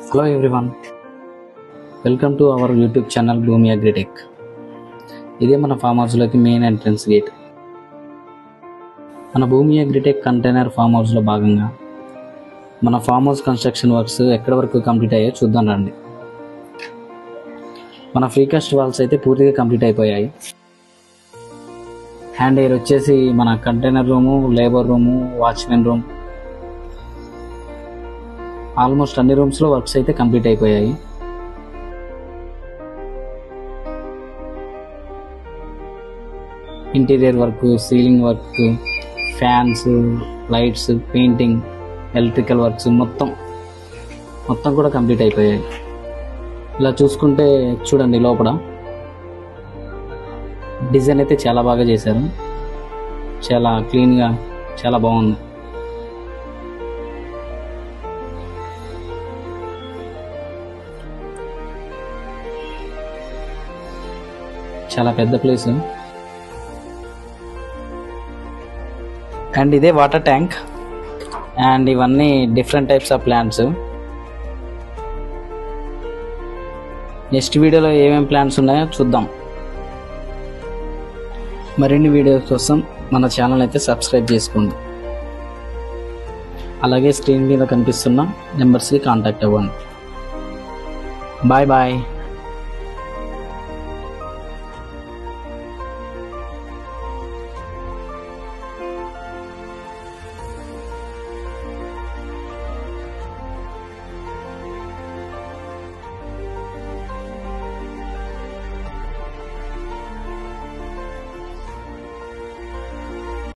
Hello everyone, welcome to our YouTube channel Bhumi Agritech. ఇదే మన form హౌస్లోకి main entrance gate. మన భూమి అగ్రిటెక్ కంటైనర్ ఫామ్ హౌస్లో భాగంగా మన ఫామ్ హౌస్ కన్స్ట్రక్షన్ వర్క్స్ ఎక్కడి వరకు కంప్లీట్ అయ్యాయో చూద్దాం రండి. మన ఫ్రీకాస్ట్ వాల్స్ అయితే పూర్తిగా కంప్లీట్ అయిపోయాయి. హ్యాండ్ ఎయిర్ వచ్చేసి మన container room, labour room, watchman room, almost అన్ని రూమ్స్లో వర్క్స్ అయితే కంప్లీట్ అయిపోయాయి. Interior work, ceiling work, fans, lights, painting, electrical works మొత్తం కూడా కంప్లీట్ అయిపోయాయి. ఇలా చూసుకుంటే చూడండి, లోపల డిజైన్ అయితే చాలా బాగా చేశారు. చాలా క్లీన్గా, చాలా బాగుంది. చాలా పెద్ద ప్లేస్. అండ్ ఇదే వాటర్ ట్యాంక్. అండ్ ఇవన్నీ different types of plants. Next వీడియోలో ఏమేమి ప్లాంట్స్ ఉన్నాయో చూద్దాం. మరిన్ని వీడియోస్ కోసం మన ఛానల్ అయితే సబ్స్క్రైబ్ చేసుకోండి. అలాగే స్క్రీన్ మీద కనిపిస్తున్న నెంబర్స్కి కాంటాక్ట్ అవ్వండి. Bye bye.